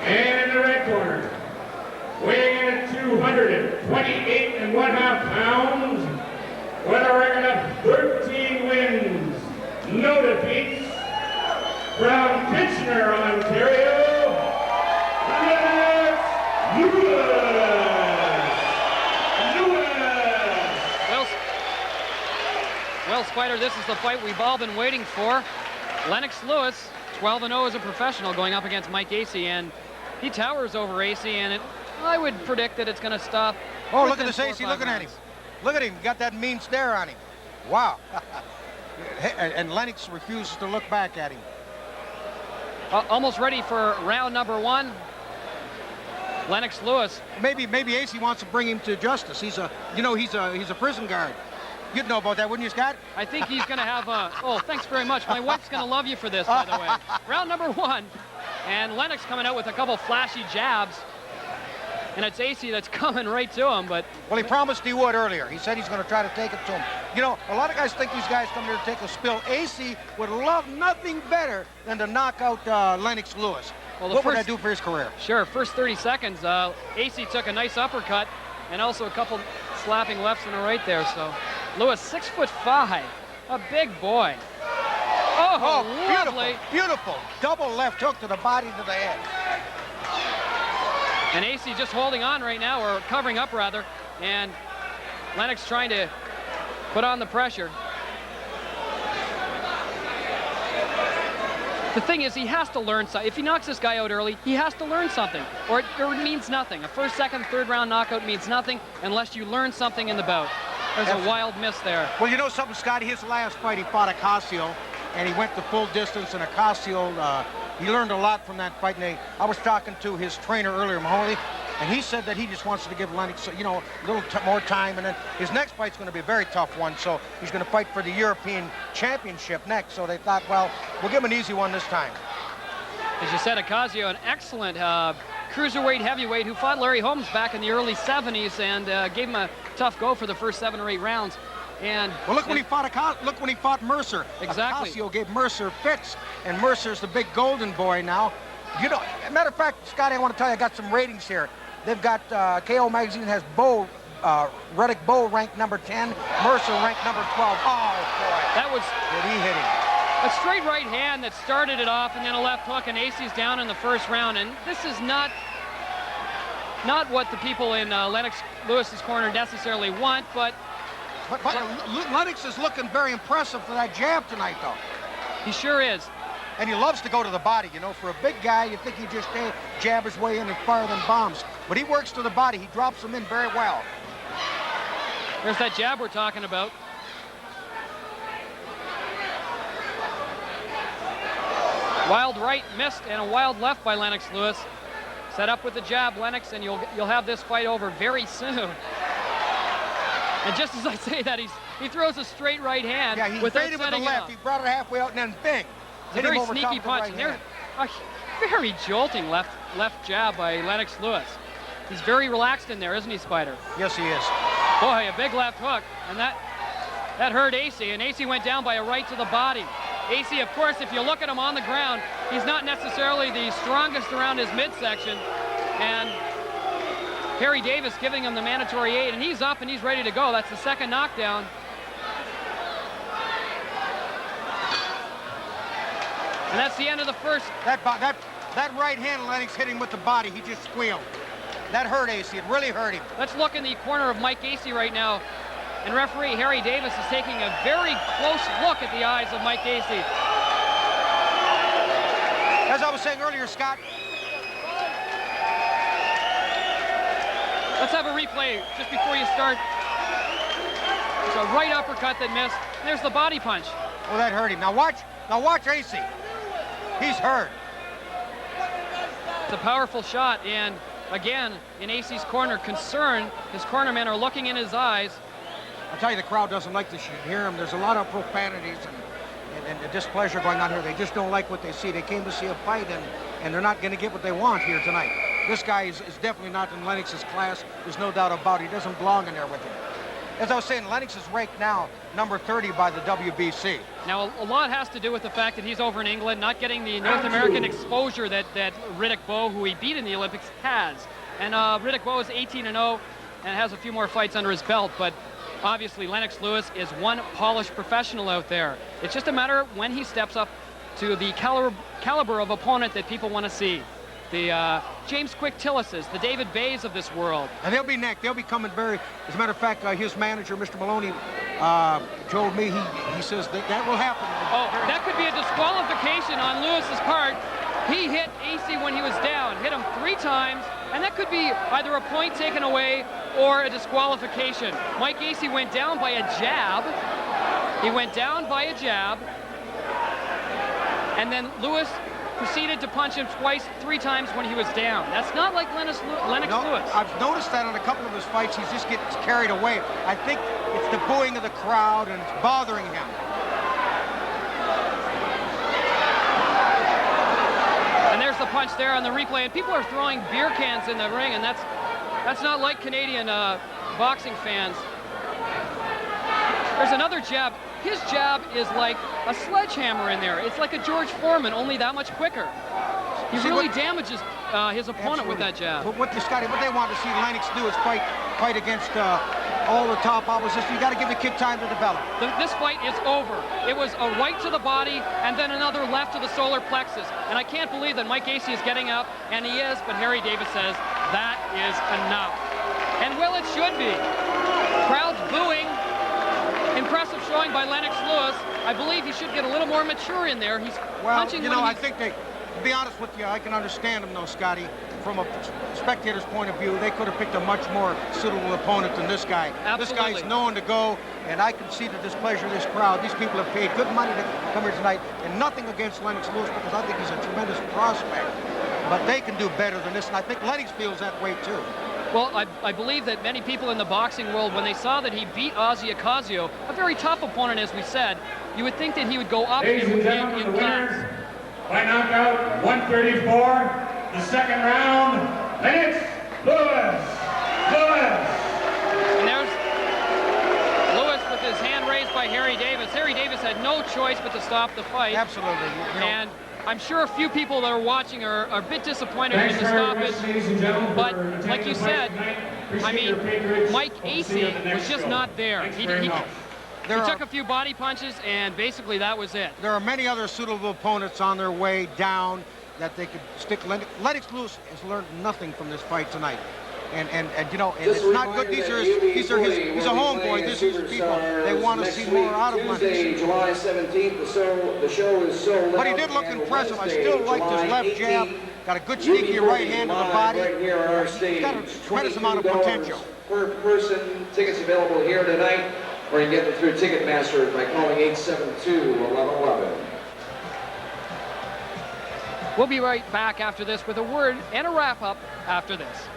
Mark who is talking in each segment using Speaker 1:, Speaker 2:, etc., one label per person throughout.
Speaker 1: And in the red corner, weighing in at 228.5 pounds, with a record of 13 wins, no defeats, from Kitchener, Ontario, Lennox Lewis.
Speaker 2: Well, Spider, this is the fight we've all been waiting for. Lennox Lewis, 12-0 as a professional, going up against Mike Acey, and he towers over Acey, and I would predict that it's going to stop.
Speaker 3: Oh, look at this Acey looking at him. Look at him, got that mean stare on him. Wow. And Lennox refuses to look back at him.
Speaker 2: Almost ready for round number one. Lennox Lewis.
Speaker 3: Maybe Acey wants to bring him to justice. He's a prison guard. You'd know about that, wouldn't you, Scott?
Speaker 2: I think he's going to have a... Oh, thanks very much. My wife's going to love you for this, by the way. Round number one. And Lennox coming out with a couple flashy jabs. And it's Acey that's coming right to him, but...
Speaker 3: Well, he promised he would earlier. He said he's going to try to take it to him. You know, a lot of guys think these guys come here to take a spill. Acey would love nothing better than to knock out Lennox Lewis. Well, what would that do for his career?
Speaker 2: Sure, first 30 seconds, Acey took a nice uppercut and also a couple slapping lefts and a right there, so... Lewis, 6'5", a big boy. Oh, lovely.
Speaker 3: Beautiful. Double left hook to the body, to the head.
Speaker 2: And Acey just holding on right now, or covering up rather, and Lennox trying to put on the pressure. The thing is, he has to learn something. If he knocks this guy out early, he has to learn something, or it means nothing. A first, second, third round knockout means nothing unless you learn something in the bout. There's a wild miss there.
Speaker 3: Well, you know something, Scotty? His last fight, he fought Acasio, and he went the full distance, and Acasio, he learned a lot from that fight. And I was talking to his trainer earlier, Mahoney, and he said that he just wants to give Lennox, you know, a little more time, and then his next fight's going to be a very tough one, so he's going to fight for the European Championship next. So they thought, well, we'll give him an easy one this time.
Speaker 2: As you said, Acasio, an excellent cruiserweight heavyweight who fought Larry Holmes back in the early 70s and gave him a tough go for the first 7 or 8 rounds. And
Speaker 3: well, look when he fought Mercer.
Speaker 2: Exactly.
Speaker 3: Acasio gave Mercer fits, and Mercer's the big golden boy now. You know, matter of fact, Scotty, I want to tell you, I got some ratings here. They've got KO Magazine has Reddick Bowe ranked number 10, Mercer ranked number 12. Oh boy,
Speaker 2: that was.
Speaker 3: Did he hit him?
Speaker 2: A straight right hand that started it off, and then a left hook, and Acey's down in the first round. And this is not what the people in Lennox Lewis's corner necessarily want, but
Speaker 3: Lennox is looking very impressive for that jab tonight, though.
Speaker 2: He sure is.
Speaker 3: And he loves to go to the body. You know, for a big guy, you think he just jab his way in and fire them bombs. But he works to the body. He drops them in very well.
Speaker 2: There's that jab we're talking about. Wild right missed, and a wild left by Lennox Lewis. Set up with the jab, Lennox, and you'll have this fight over very soon. And just as I say that, he throws a straight right hand.
Speaker 3: Yeah, he faded with the left. He brought it halfway out and then bing.
Speaker 2: It's a very sneaky punch. And there's a very jolting left jab by Lennox Lewis. He's very relaxed in there, isn't he, Spider?
Speaker 3: Yes, he is.
Speaker 2: Boy, a big left hook, and that hurt Acey, and Acey went down by a right to the body. Acey, of course, if you look at him on the ground, he's not necessarily the strongest around his midsection, and Harry Davis giving him the mandatory 8, and he's up and he's ready to go. That's the second knockdown. And that's the end of the first.
Speaker 3: That right hand Lennox hit him with the body. He just squealed. That hurt Acey. It really hurt him.
Speaker 2: Let's look in the corner of Mike Acey right now. And referee Harry Davis is taking a very close look at the eyes of Mike Acey.
Speaker 3: As I was saying earlier, Scott.
Speaker 2: Let's have a replay just before you start. It's a right uppercut that missed. There's the body punch.
Speaker 3: Oh, that hurt him. Now watch Acey. He's hurt.
Speaker 2: It's a powerful shot, and again, in Acey's corner, concern. His cornermen are looking in his eyes.
Speaker 3: I tell you, the crowd doesn't like to hear him. There's a lot of profanities and displeasure going on here. They just don't like what they see. They came to see a fight, and they're not going to get what they want here tonight. This guy is definitely not in Lennox's class. There's no doubt about it. He doesn't belong in there with him. as I was saying, Lennox is ranked now number 30 by the WBC.
Speaker 2: Now, a lot has to do with the fact that he's over in England, not getting the North American exposure that Riddick Bowe, who he beat in the Olympics, has. And Riddick Bowe is 18-0 and has a few more fights under his belt, but obviously Lennox Lewis is one polished professional out there. It's just a matter of when he steps up to the caliber of opponent that people want to see. The James Quick Tillises, the David Bays of this world.
Speaker 3: And they'll be next. They'll be coming very, as a matter of fact, his manager, Mr. Maloney, told me, he says that will happen.
Speaker 2: Oh, that could be a disqualification on Lewis's part. He hit Acey when he was down, hit him 3 times, and that could be either a point taken away or a disqualification. Mike Acey went down by a jab. He went down by a jab, and then Lewis proceeded to punch him 3 times when he was down. That's not like Lennox Lewis.
Speaker 3: I've noticed that on a couple of his fights, he just gets carried away. I think it's the booing of the crowd, and it's bothering him.
Speaker 2: And there's the punch there on the replay, and people are throwing beer cans in the ring, and that's not like Canadian boxing fans. There's another jab. His jab is like a sledgehammer in there. It's like a George Foreman, only that much quicker. He really damages his opponent with that jab.
Speaker 3: But what they want to see Lennox do is fight against all the top opposition. You got to give the kid time to develop.
Speaker 2: This fight is over. It was a right to the body and then another left to the solar plexus. And I can't believe that Mike Acey is getting up, and he is, but Harry Davis says that is enough. And well, it should be. Crowds booing. Impressive showing by Lennox Lewis. I believe he should get a little more mature in there. He's punching.
Speaker 3: Well, I think to be honest with you, I can understand him though, Scotty. From a spectator's point of view, they could have picked a much more suitable opponent than this guy.
Speaker 2: Absolutely.
Speaker 3: This guy's known to go, and I can see the displeasure of this crowd. These people have paid good money to come here tonight, and nothing against Lennox Lewis because I think he's a tremendous prospect. But they can do better than this, and I think Lennox feels that way too.
Speaker 2: Well, I believe that many people in the boxing world, when they saw that he beat Ozzy Ocasio, a very tough opponent, as we said, you would think that he would go up in class.
Speaker 1: By knockout, 134, the second round, Lennox Lewis.
Speaker 2: And there's Lewis with his hand raised by Harry Davis. Harry Davis had no choice but to stop the fight.
Speaker 3: Absolutely.
Speaker 2: And I'm sure a few people that are watching are a bit disappointed in the stoppage. But like you said, I mean, Mike Acey was just not there. He took a few body punches, and basically that was it.
Speaker 3: There are many other suitable opponents on their way down that they could stick. Lennox Lewis has learned nothing from this fight tonight. And you know, and it's not good. He's a homeboy. These are his people. They want to see more out of Lennox.
Speaker 4: July 17th, the show is sold.
Speaker 3: But he did look impressive. I still liked his left jab. Got a good sneaky right hand to the body. He's got a tremendous amount of potential.
Speaker 4: Per person, tickets available here tonight, or you can get them through Ticketmaster by calling 872-1111.
Speaker 2: We'll be right back after this with a word and a wrap-up after this.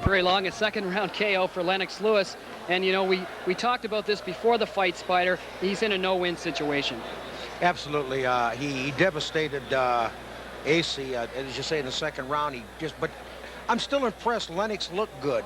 Speaker 2: Very long, a second-round KO for Lennox Lewis. And, you know, we talked about this before the fight, Spider. He's in a no-win situation.
Speaker 3: Absolutely. He devastated Acey, as you say, in the second round. But I'm still impressed. Lennox looked good.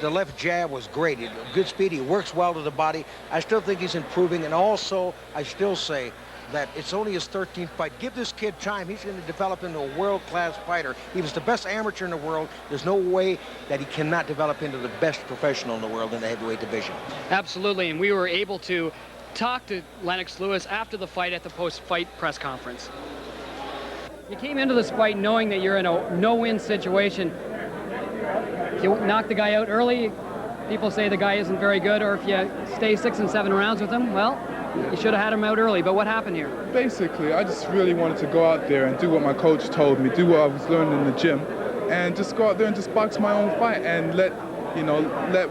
Speaker 3: The left jab was great. Good speed. He works well to the body. I still think he's improving. And also, I still say that it's only his 13th fight. Give this kid time. He's going to develop into a world-class fighter. He was the best amateur in the world. There's no way that he cannot develop into the best professional in the world in the heavyweight division.
Speaker 2: Absolutely, and we were able to talk to Lennox Lewis after the fight at the post-fight press conference. You came into this fight knowing that you're in a no-win situation. If you knock the guy out early, people say the guy isn't very good, or if you stay 6 and 7 rounds with him, well, you should have had him out early. But what happened here?
Speaker 5: Basically, I just really wanted to go out there and do what my coach told me, do what I was learning in the gym, and just go out there and just box my own fight and let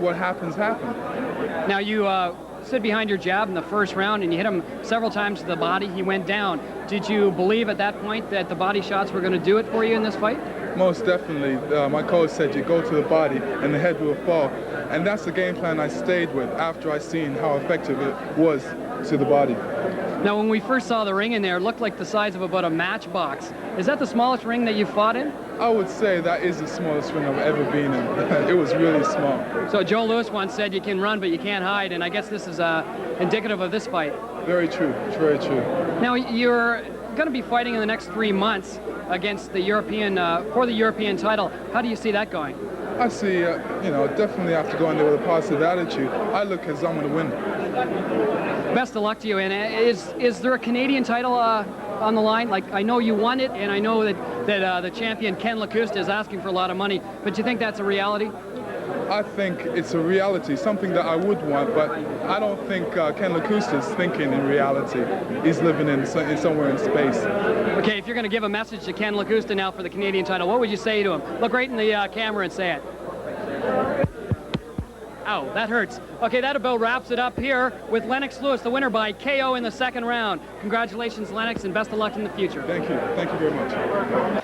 Speaker 5: what happens happen.
Speaker 2: Now, you stood behind your jab in the first round and you hit him several times to the body. He went down. Did you believe at that point that the body shots were going to do it for you in this fight?
Speaker 5: Most definitely. My coach said you go to the body and the head will fall. And that's the game plan I stayed with after I seen how effective it was to the body.
Speaker 2: Now, when we first saw the ring in there, it looked like the size of about a matchbox. Is that the smallest ring that you fought in?
Speaker 5: I would say that is the smallest ring I've ever been in. It was really small.
Speaker 2: So Joe Louis once said you can run, but you can't hide, and I guess this is indicative of this fight.
Speaker 5: Very true, very true.
Speaker 2: Now, you're going to be fighting in the next 3 months against the European, for the European title. How do you see that going?
Speaker 5: I see, definitely have to go in there with a positive attitude. I look as I'm going to win.
Speaker 2: Best of luck to you. And is there a Canadian title on the line? Like, I know you won it, and I know that the champion Ken Lacusta is asking for a lot of money. But do you think that's a reality?
Speaker 5: I think it's a reality, something that I would want, but I don't think Ken Lacusta is thinking in reality. He's living in somewhere in space.
Speaker 2: Okay, if you're going to give a message to Ken Lacusta now for the Canadian title, what would you say to him? Look right in the camera and say it. Ow, that hurts. Okay, that about wraps it up here with Lennox Lewis, the winner by KO in the second round. Congratulations, Lennox, and best of luck in the future.
Speaker 5: Thank you. Thank you very much.